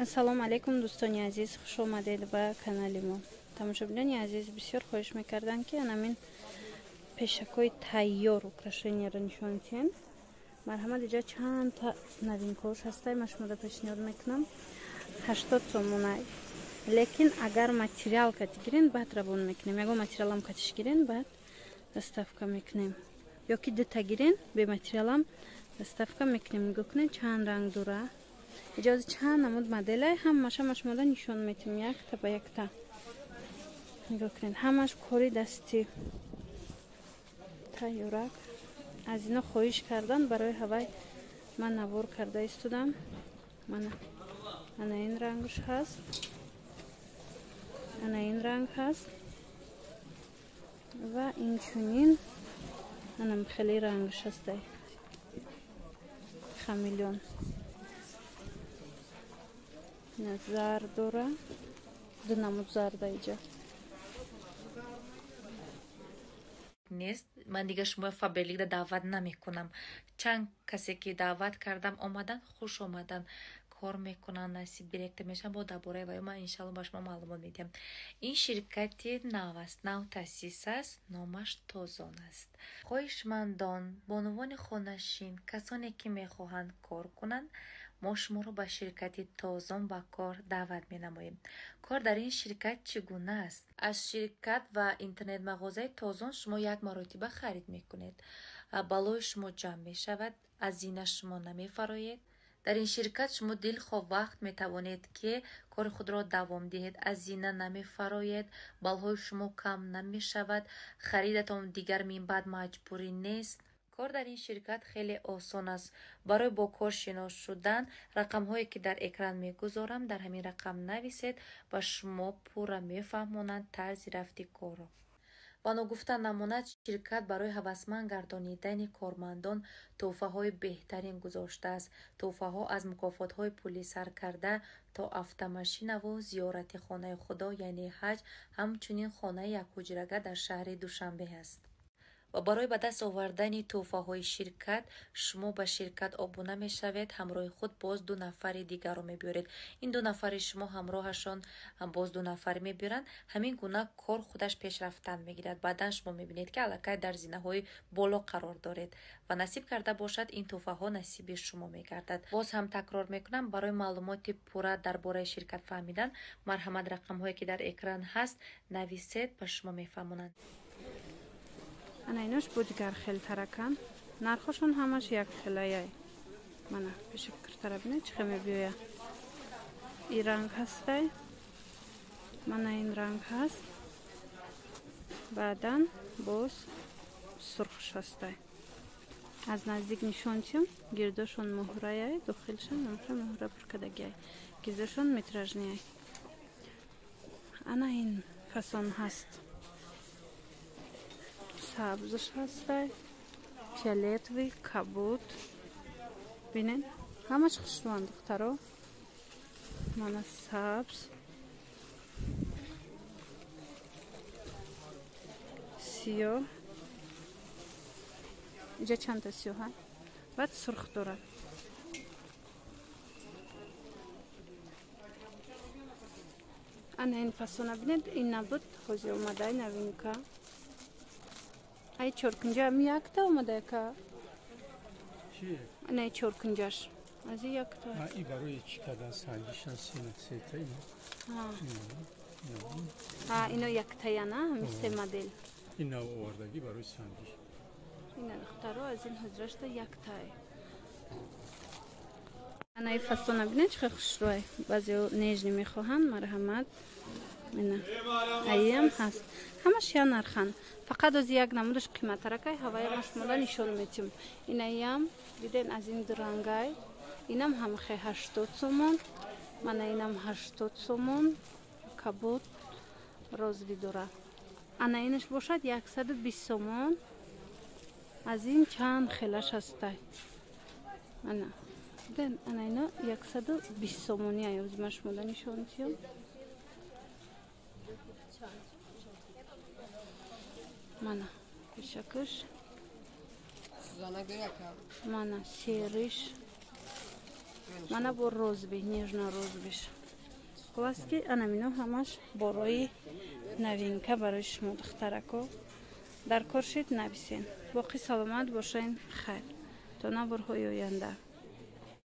ассалому алейкум дӯстони азиз, хуш омадед ба канали мо. Тамошобинони азиз, бисёр хоҳиш мекарданд ки анамин пешакҳои тайёр украшенияро нишон диҳем. Марҳамат, иҷа чанд та новинкаош ҳастай, ма шуморо пешниҳод мекунам. 80 сомонай. Лекин агар материал кати гирин, баъд равон мекунем. Ягон материалам катиш гирин, баъд доставка мекунем. Ё ки дута гирин, бе материалам доставка мекунем. Нигоҳ кунед чанд ранг дура. Иҷози чанд намуд моделай, ҳамаша шуморо нишон метим якта ба якта. Нигоҳ кунед, ҳамаш кори дасти тайёрак. Аз ино хоҳиш кардан барои ҳавай ман навор карда истодам. Ана ин рангш ҳаст. Ана ин ранг ҳаст. Ва инчунин анам хеле рангш ҳастай. Хамелеон. Зар дора. Ду намуд зарда иҷа. Нест, ман дига шумо фабриликда даъват намекунам. Чанд касе ки даъват кардам омадан, хуш омадан, кор мекунан, насиб директор мешан, бо дар бораи вай ман иншалло ба шумо маълумот медиҳам. Ин ширкати нав аст, нав таъсис аст, номаш Тозон аст. хоҳишмандон, бонувони хонашин, касоне ки мехоҳанд кор кунанд, мо шуморо ба ширкати Тозон ба кор даъват менамоем. Кор дар ин ширкат чӣ гуна аст? Аз ширкат ва интернет-мағозаи Тозон шумо як маротиба харид мекунед. балои шумо ҷамъ мешавад, азина шумо намефароед. дар ин ширкат шумо дилхоҳ вақт метавонед ки кори худро давом диҳед, азина намефароед, балҳои шумо кам намешавад, харидатон дигар минбаъд маҷбурӣ нест. кор дар ин ширкат хеле осон аст. барои бо кор шинос шудан, рақамҳое ки дар экран мегузорам, дар ҳамин рақам нависед, ба шумо пурра мефаҳмонанд тарзи рафти корро. ва ногуфта намонад, ширкат барои ҳавасманд гардонидани кормандон тӯҳфаҳои беҳтарин гузоштааст. тӯҳфаҳо аз мукофотҳои пули саркарда то автомашинаву зиёрати хонаи худо яъне ҳаҷ, ҳамчунин хонаи якҳуҷрага дар шаҳри Душанбе аст. ва барои ба даст овардани тӯҳфаҳои ширкат, шумо ба ширкат обуна мешавед, ҳамроҳи худ боз 2 нафари дигарро мебиёред. ин 2 нафари шумо ҳамроҳашон боз 2 нафар мебиранд. ҳамин гуна кор худаш пешрафтан мегирад. баъдан шумо мебинед ки аллакай дар зинаҳои боло қарор доред ва насиб карда бошад, ин тӯҳфаҳо насиби шумо мегардад. боз ҳам такрор мекунам, барои маълумоти пурра дар бораи ширкат фаҳмидан, марҳамат, рақамҳое ки дар экран ҳаст нависед, ба шумо мефаҳмонанд. Ана инош будигар хелтаракан. Нархошон ҳамаш як хелаяй. Мана пешакиртара бинед чӣ хел мебиёя. Ин ранг ҳастай. Мана ин ранг ҳаст. баъдан боз сурхш ҳастай. аз наздик нишон диҳам, гирдошон муҳраяй, дохилшон намша муҳра пуркадагияй. гирдошон метражнияй. ана ин фасон ҳаст. сабзш ҳастай, фиолетовый, кабут. бинед, ҳамаш хушрӯанд духтаро. мана сабз, сиёҳ. иҷа чанд та сиёҳа? баъд сурх дорад. ана ин фасона бинед, ин набуд ҳозир омадай новинка. ай чоркунҷа ами якта омадака. не чоркунҷаш ази якта. и барои чӣ кадан сангишан сета ин. ино яктая на ҳами се модел. ин нав овардагӣ барои сангиш. ина духтаро аз ин ҳозирашта яктай. ана ин фасона бинед чӣ хел хушрӯй. баъзеҳо нежни мехоҳанд, марҳамат. ина аям ҳаст. ҳамаш я нархан. фақат ози як намудаш қиматаракай, ҳаваям шумода нишон метим. инаям диден аз ин дурангай. инам ҳамахе 80 сомон. мана инам 80 сомон. кабут розви дора. ана инаш бошад 120 сомон. аз ин чанд хелаш ҳастай. ана диден, ана ино 120 сомони аёзима шумода нишон диҳам. мана пешакаш. мана сериш. мана бо розби нежно розбиш хуласки анамино ҳамаш борои новинка барои шумо духтарако дар кор шид нависен боқӣ саломат бошен хайр то наборҳои оянда